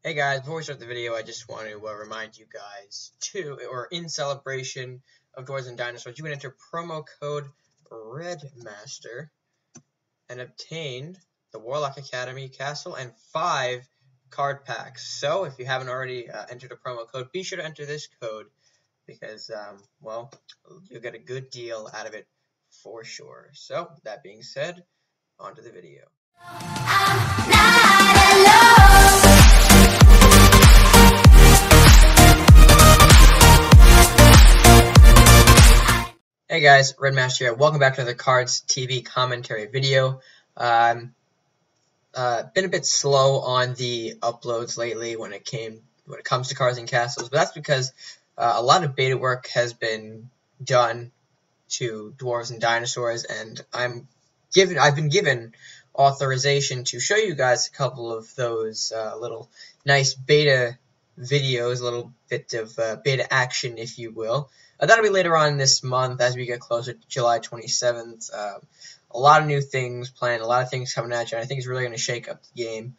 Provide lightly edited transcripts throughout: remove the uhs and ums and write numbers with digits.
Hey guys, before we start the video, I just want to remind you guys in celebration of Dwarves and Dinosaurs, you can enter promo code REDMASTER and obtain the Warlock Academy Castle and 5 card packs. So if you haven't already entered a promo code, be sure to enter this code because, well, you'll get a good deal out of it for sure. So, that being said, on to the video. Hey guys, Redmaster here. Welcome back to the Cards TV commentary video. Been a bit slow on the uploads lately when it comes to Cards and Castles, but that's because a lot of beta work has been done to Dwarves and Dinosaurs, and I've been given authorization to show you guys a couple of those little nice beta videos, a little bit of beta action, if you will. That'll be later on this month as we get closer to July 27th. A lot of new things planned, a lot of things coming at you, and I think it's really going to shake up the game.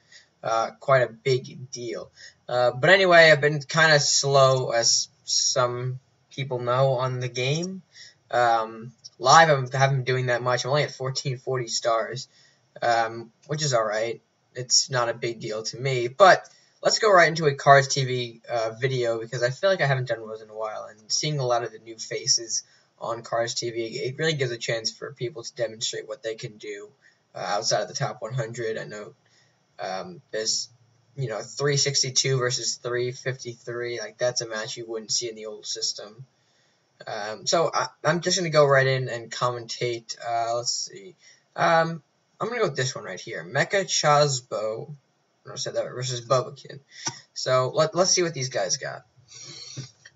Quite a big deal. But anyway, I've been kind of slow, as some people know, on the game. Live, I haven't been doing that much. I'm only at 1440 stars, which is alright. It's not a big deal to me, but let's go right into a Cards TV video, because I feel like I haven't done one in a while, and seeing a lot of the new faces on Cards TV, it really gives a chance for people to demonstrate what they can do outside of the top 100. I know there's 362 versus 353, like that's a match you wouldn't see in the old system. So I'm just going to go right in and commentate. Let's see. I'm going to go with this one right here. Mecha Chazbo. I said that versus Bubbakin. So let's see what these guys got.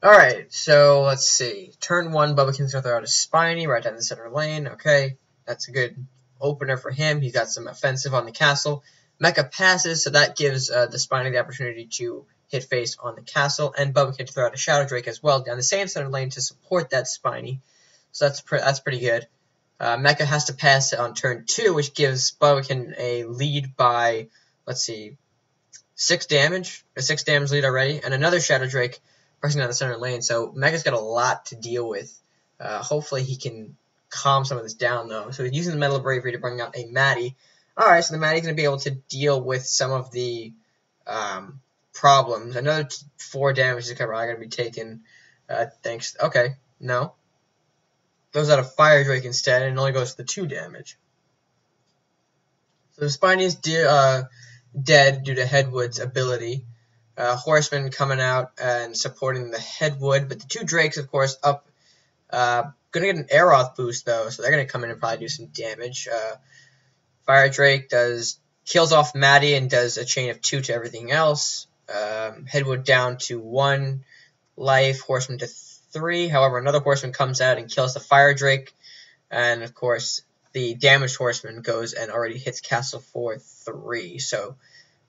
Alright, so let's see. Turn 1, Bubbakin's going to throw out a Spiny right down the center lane. Okay, that's a good opener for him. He's got some offensive on the castle. Mecha passes, so that gives the Spiny the opportunity to hit face on the castle, and Bubbakin to throw out a Shadow Drake as well down the same center lane to support that Spiny. So that's pretty good. Mecha has to pass it on turn 2, which gives Bubbakin a lead by, let's see, 6 damage, a 6 damage lead already, and another Shadow Drake pressing down the center lane. So Mecha's got a lot to deal with. Hopefully he can calm some of this down, though. So he's using the Metal of Bravery to bring out a Maddie. Alright, so the Maddie's going to be able to deal with some of the problems. Another 4 damage is probably going to be taken. Thanks. Okay, no. Goes out a Fire Drake instead, and it only goes to the 2 damage. So the Spiny is dead due to Headwood's ability. Horseman coming out and supporting the Headwood, but the 2 Drakes, of course, up. Gonna get an Aeroth boost, though, so they're gonna come in and probably do some damage. Fire Drake kills off Maddie and does a chain of 2 to everything else. Headwood down to 1 life, Horseman to 3. However, another Horseman comes out and kills the Fire Drake, and of course the damaged Horseman goes and already hits Castle for 3. So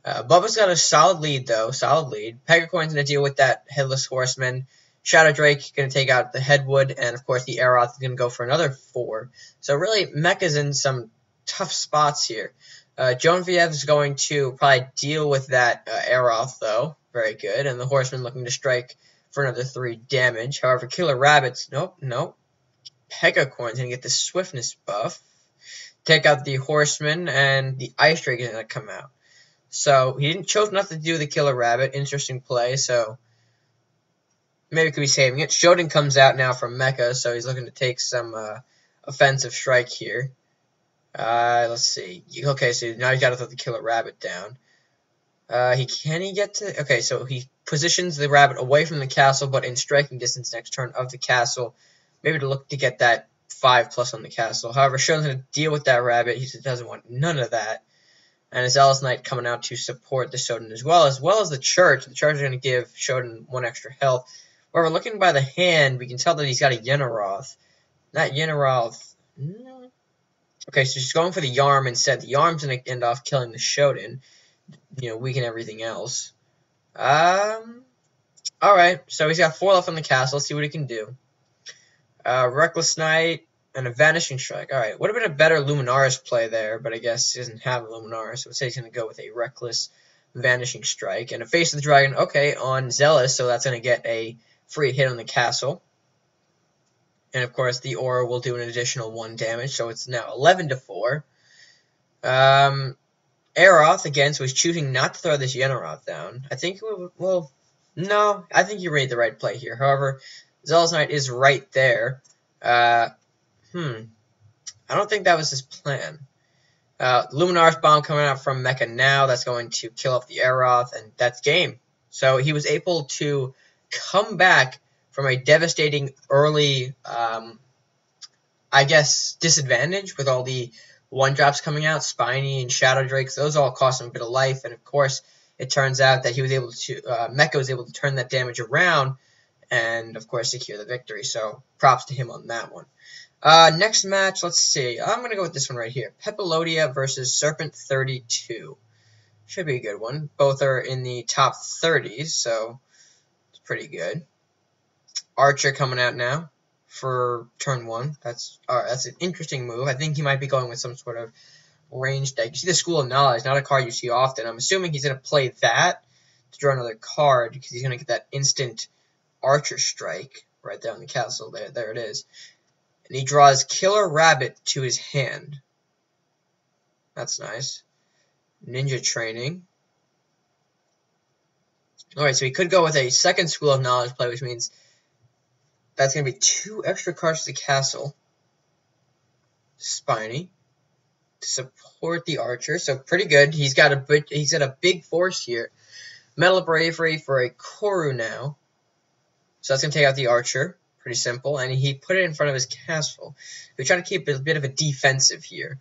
Bubba's got a solid lead, though. Solid lead. Pegacorn's going to deal with that Headless Horseman. Shadow Drake going to take out the Headwood. And, of course, the Aeroth is going to go for another 4. So, really, Mecha's in some tough spots here. Joanviev's going to probably deal with that Aeroth, though. Very good. And the Horseman looking to strike for another 3 damage. However, Killer Rabbits, nope. Pegacorn's going to get the Swiftness buff. Take out the Horseman, and the Ice Drake is going to come out. So he chose not to do the Killer Rabbit. Interesting play. So maybe could be saving it. Shodan comes out now from Mecha, so he's looking to take some offensive strike here. Let's see. Okay, so now he's got to throw the Killer Rabbit down. Can he get to? Okay, so he positions the rabbit away from the castle, but in striking distance next turn of the castle. Maybe to look to get that 5+ on the castle. However, Shodan's going to deal with that rabbit. He doesn't want none of that. And a Zealous Knight coming out to support the Shodan as well as the Church. The Church is going to give Shodan 1 extra health. However, looking by the hand, we can tell that he's got a Yenaroth. That Yenaroth... Okay, so she's going for the Yarm instead. The Yarm's going to end off killing the Shodan. Weaken everything else. Alright, so he's got 4 left on the castle. Let's see what he can do. Reckless Knight. And a Vanishing Strike. Alright, would have been a better Luminaris play there, but I guess he doesn't have a Luminaris, so I would say he's going to go with a Reckless Vanishing Strike. And a Face of the Dragon, okay, on Zealous, so that's going to get a free hit on the castle. And of course, the aura will do an additional 1 damage, so it's now 11-4. Aeroth again, so he's choosing not to throw this Yenaroth down. I think, well, no, I think you made the right play here. However, Zealous Knight is right there. I don't think that was his plan. Luminar's Bomb coming out from Mecha now. That's going to kill off the Aeroth, and that's game. So he was able to come back from a devastating early, I guess, disadvantage with all the 1-drops coming out, Spiny and Shadow Drakes. Those all cost him a bit of life, and of course, it turns out that he was able to, Mecha was able to turn that damage around, and of course, secure the victory. So props to him on that one. Next match, let's see. I'm going to go with this one right here. Pepelodia versus Serpent 32. Should be a good one. Both are in the top 30s, so it's pretty good. Archer coming out now for turn 1. That's an interesting move. I think he might be going with some sort of ranged deck. You see the School of Knowledge, not a card you see often. I'm assuming he's going to play that to draw another card because he's going to get that instant Archer Strike right there on the castle. There it is. And he draws Killer Rabbit to his hand. That's nice. Ninja Training. Alright, so he could go with a second School of Knowledge play, which means that's going to be 2 extra cards to the castle. Spiny. To support the Archer. So pretty good. He's got a big force here. Metal Bravery for a Koru now. So that's going to take out the Archer. Pretty simple. And he put it in front of his castle. We're trying to keep a bit of a defensive here.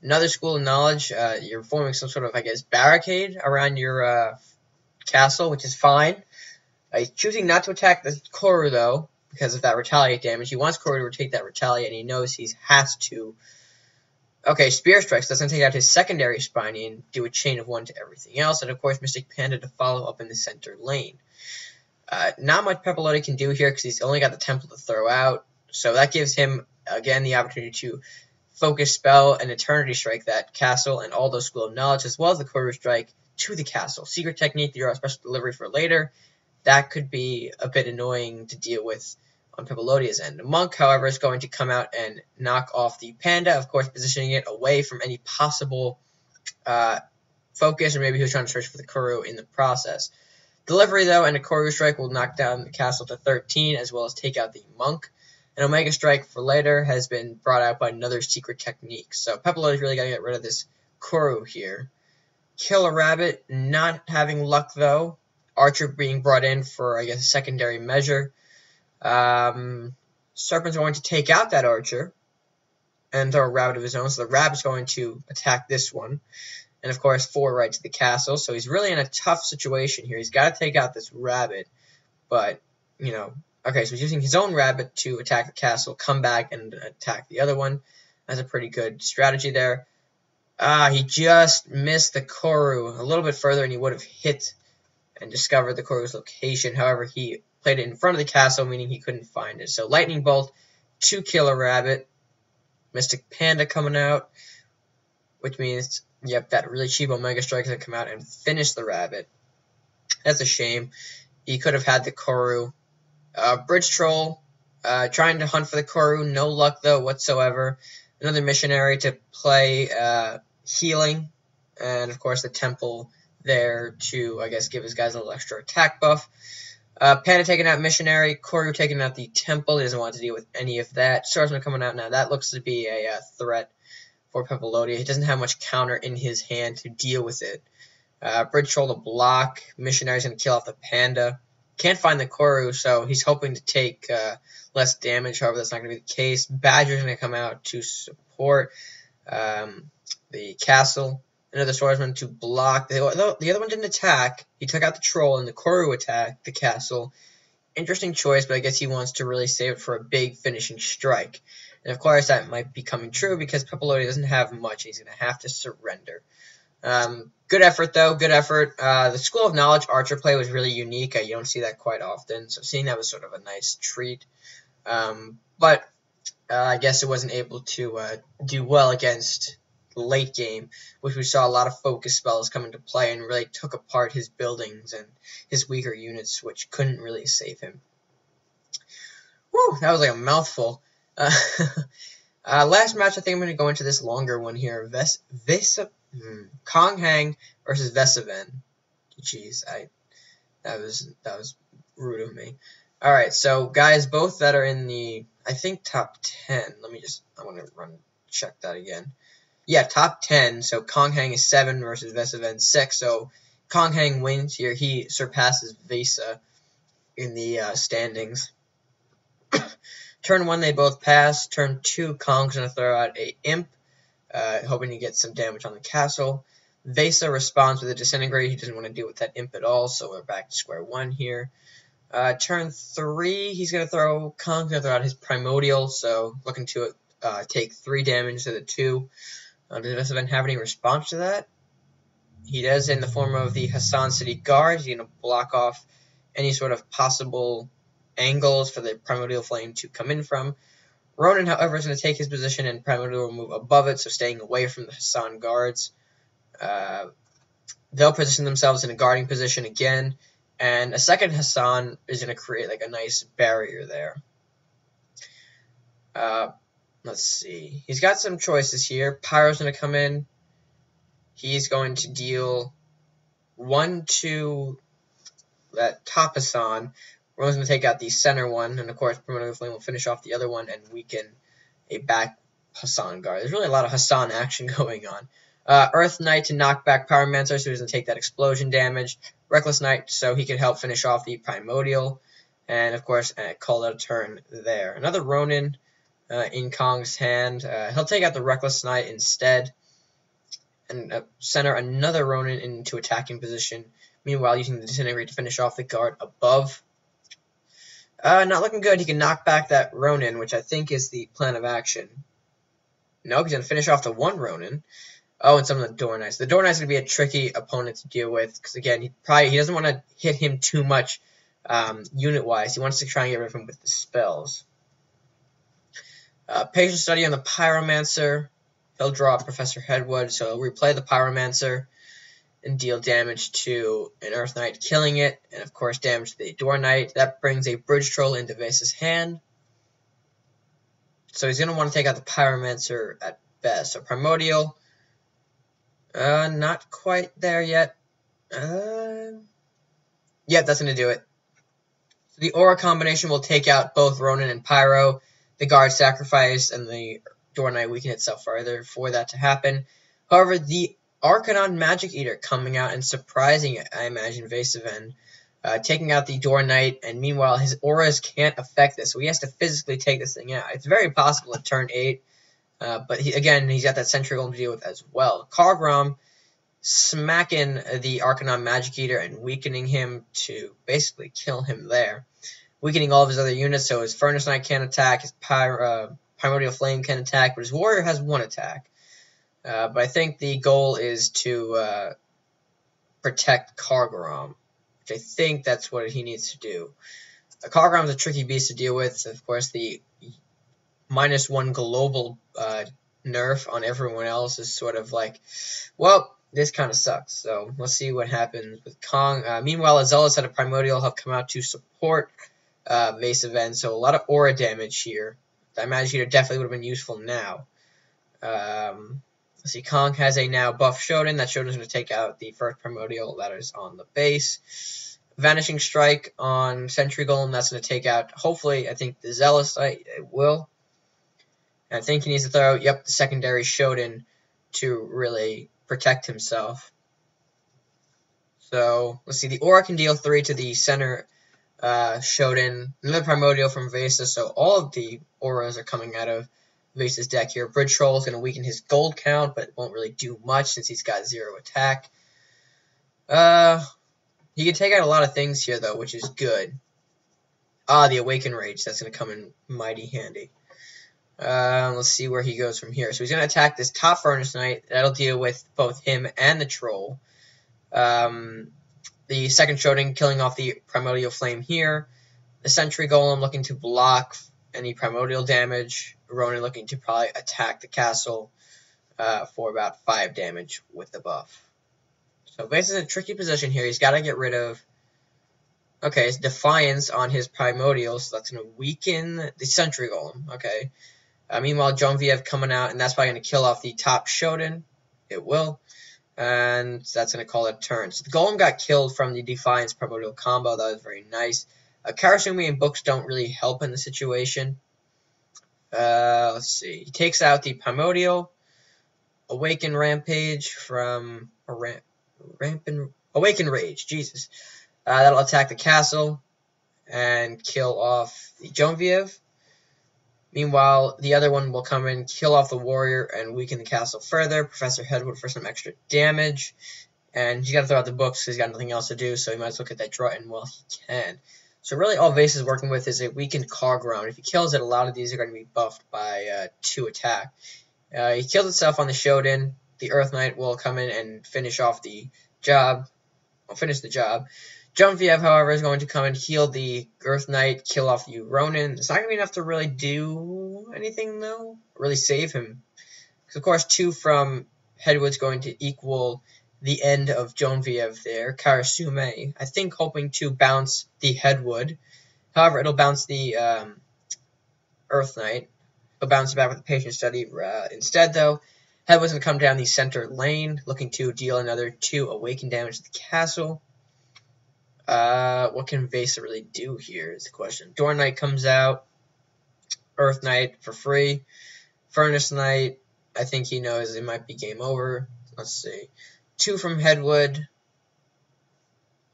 Another School of Knowledge. You're forming some sort of, I guess, barricade around your castle, which is fine. He's choosing not to attack the Koru, though, because of that retaliate damage. He wants Koru to take that retaliate, and he knows he has to. Okay, Spear Strikes. That's going to take out his secondary Spiny and do a chain of 1 to everything else. And, of course, Mystic Panda to follow up in the center lane. Not much Pepelodia can do here because he's only got the Temple to throw out. So that gives him, again, the opportunity to Focus Spell and Eternity Strike that castle and all those School of Knowledge, as well as the Koru Strike to the castle. Secret Technique, to draw a special delivery for later. That could be a bit annoying to deal with on Pepelodia's end. The Monk, however, is going to come out and knock off the Panda, of course, positioning it away from any possible focus, or maybe he was trying to search for the Koru in the process. Delivery, though, and a Koru Strike will knock down the castle to 13, as well as take out the Monk. An Omega Strike for later has been brought out by another Secret Technique. So Pepelodia's really got to get rid of this Koru here. Kill a Rabbit, not having luck, though. Archer being brought in for, I guess, a secondary measure. Serpent's going to take out that Archer and throw a Rabbit of his own. So the Rabbit's going to attack this one. And, of course, 4 right to the castle. So he's really in a tough situation here. He's got to take out this Rabbit. But, you know, okay, so he's using his own Rabbit to attack the castle, come back and attack the other one. That's a pretty good strategy there. He just missed the Koru a little bit further, and he would have hit and discovered the Koru's location. However, he played it in front of the castle, meaning he couldn't find it. So Lightning Bolt to kill a Rabbit. Mystic Panda coming out, which means, yep, that really cheap Omega Strike is going to come out and finish the Rabbit. That's a shame. He could have had the Koru. Bridge Troll, trying to hunt for the Koru. No luck, though, whatsoever. Another Missionary to play healing. And, of course, the Temple there to, I guess, give his guys a little extra attack buff. Panda taking out Missionary. Koru taking out the Temple. He doesn't want to deal with any of that. Swordsman coming out now. That looks to be a threat for Pepelodia. He doesn't have much counter in his hand to deal with it. Bridge Troll to block. Missionary's going to kill off the Panda. Can't find the Koru, so he's hoping to take less damage. However, that's not going to be the case. Badger's going to come out to support the castle. Another Swordsman to block. The other one didn't attack. He took out the Troll, and the Koru attacked the castle. Interesting choice, but I guess he wants to really save it for a big finishing strike. And, of course, that might be coming true because Pepelodia doesn't have much. He's going to have to surrender. Good effort, though. Good effort. The School of Knowledge Archer play was really unique. You don't see that quite often, so seeing that was sort of a nice treat. But I guess it wasn't able to do well against late game, which we saw a lot of focus spells come into play and really took apart his buildings and his weaker units, which couldn't really save him. Whew, that was like a mouthful. Last match, I think I'm going to go into this longer one here. Kong Hang versus Vesaven. Jeez, that was rude of me. All right, so guys, both that are in the, I think, top 10. I want to check that again. Yeah, top 10. So Kong Hang is 7 versus Vesaven 6. So Kong Hang wins here. He surpasses Vesa in the standings. Turn 1, they both pass. Turn 2, Kong's going to throw out a Imp, hoping to get some damage on the castle. Vesa responds with a Disintegrate. He doesn't want to deal with that Imp at all, so we're back to square 1 here. Turn 3, Kong's going to throw out his Primordial, so looking to take 3 damage to the 2. Does Vesaven have any response to that? He does, in the form of the Hassan City Guard. He's going to block off any sort of possible angles for the Primordial Flame to come in from. Ronin, however, is going to take his position, and Primordial will move above it, so staying away from the Hassan guards. They'll position themselves in a guarding position again, and a second Hassan is going to create like a nice barrier there. Let's see. He's got some choices here. Pyro's going to come in. He's going to deal 1 to that top Hassan. Ronin's going to take out the center one, and of course, Primordial Flame will finish off the other one and weaken a back Hassan guard. There's really a lot of Hassan action going on. Earth Knight to knock back Pyromancer, so he doesn't take that explosion damage. Reckless Knight, so he can help finish off the Primordial. And, of course, call it a turn there. Another Ronin in Kong's hand. He'll take out the Reckless Knight instead, and center another Ronin into attacking position. Meanwhile, using the Disintegrate to finish off the guard above. Not looking good. He can knock back that Ronin, which I think is the plan of action. No, he's going to finish off the 1 Ronin. Oh, and some of the Door Knights. The Door Knight's going to be a tricky opponent to deal with, because again, he doesn't want to hit him too much unit-wise. He wants to try and get rid of him with the spells. Patient Study on the Pyromancer. He'll draw Professor Headwood, so he'll replay the Pyromancer and deal damage to an Earth Knight, killing it, and of course damage to the Door Knight. That brings a Bridge Troll into Vesa's hand. So he's going to want to take out the Pyromancer at best. So Primordial, not quite there yet. Yep, that's going to do it. So the Aura combination will take out both Ronin and Pyro. The Guard sacrifice and the Door Knight weaken itself further for that to happen. However, the Arcanon Magic Eater coming out and surprising, I imagine, Vesaven, taking out the Door Knight, and meanwhile his auras can't affect this, so he has to physically take this thing out. It's very possible at turn 8, but he's got that Sentry Golem to deal with as well. Kargrom smacking the Arcanon Magic Eater and weakening him to basically kill him there. Weakening all of his other units, so his Furnace Knight can't attack, his Primordial Flame can attack, but his Warrior has 1 attack. But I think the goal is to protect Kargrom, which I think that's what he needs to do. Kargrom's a tricky beast to deal with. Of course, the -1 global nerf on everyone else is sort of like, well, this kind of sucks. So let's see what happens with Kong. Meanwhile, a Zealous and a Primordial have come out to support Vesaven, so a lot of aura damage here. That Magic Eater definitely would have been useful now. Let's see, Kong has a now buff Shodan. That Shodan's going to take out the first Primordial that is on the base. Vanishing Strike on Sentry Golem. That's going to take out, hopefully, I think the Zealous. It will. And I think he needs to throw, the secondary Shodan to really protect himself. So, let's see. The Aura can deal 3 to the center Shodan. Another Primordial from Vesa. So, all of the Auras are coming out of Vesa's deck here. Bridge Troll is going to weaken his gold count, but it won't really do much since he's got 0 attack. He can take out a lot of things here, though, which is good. The Awaken Rage. That's going to come in mighty handy. Let's see where he goes from here. So he's going to attack this top Furnace Knight. That'll deal with both him and the Troll. The second Shodan killing off the Primordial Flame here. The Sentry Golem looking to block any Primordial damage. Ronin looking to probably attack the castle. for about 5 damage with the buff. So basically, in a tricky position here. He's got to get rid of. Okay, it's Defiance on his Primordial, so that's going to weaken the Sentry Golem. Okay. Meanwhile, Genevieve coming out, and that's probably going to kill off the top Shodan. It will. And that's going to call it a turn. So the Golem got killed from the Defiance Primordial combo. That was very nice. Karasumi and Books don't really help in the situation. Let's see. He takes out the Primordial. Awaken Rampage from... Awaken Rage. Jesus. That'll attack the castle and kill off the Genevieve. Meanwhile, the other one will come in, kill off the warrior, and weaken the castle further. Professor Headwood for some extra damage. And he's got to throw out the books because he's got nothing else to do, so he might as well get that draw in while he can. So really all Vase is working with is a weakened Cogron. If he kills it, a lot of these are going to be buffed by 2 attack. He killed itself on the Shodan. The Earth Knight will come in and finish off the job. Finish the job. Genevieve, however, is going to come and heal the Earth Knight, kill off the Ronin. It's not going to be enough to really do anything, though. Really save him. Because, of course, 2 from Headwood's going to equal the end of Genevieve there. Karasume, I think, hoping to bounce the Headwood. However, it'll bounce the Earth Knight. It'll bounce it back with the Patient Study. Instead, though, Headwood's going to come down the center lane, looking to deal another 2 awaken damage to the castle. What can Vesa really do here is the question. Door Knight comes out. Earth Knight for free. Furnace Knight, I think he knows it might be game over. Let's see. 2 from Headwood.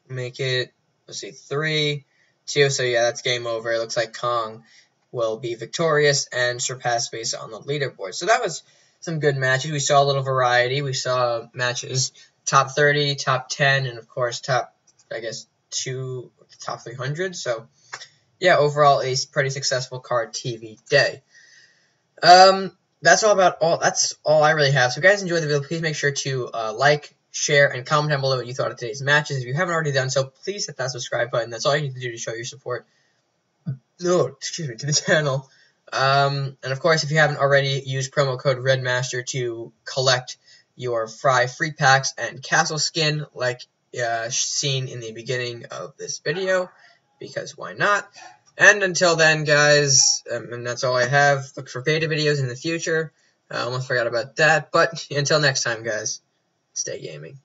Make it, let's see, 3, 2. So yeah, that's game over. It looks like Kong will be victorious and surpass Vesa on the leaderboard. So that was some good matches. We saw a little variety. We saw matches top 30, top 10, and of course top, I guess, top 300. So yeah, overall a pretty successful card TV day. That's all I really have. So if you guys enjoyed the video, please make sure to like, share, and comment down below what you thought of today's matches. If you haven't already done so, please hit that subscribe button. That's all you need to do to show your support. To the channel. And of course, if you haven't already, use promo code REDMASTER to collect your free packs and castle skin like seen in the beginning of this video, because why not? And until then, guys, and that's all I have. Look for beta videos in the future. I almost forgot about that, but until next time, guys, stay gaming.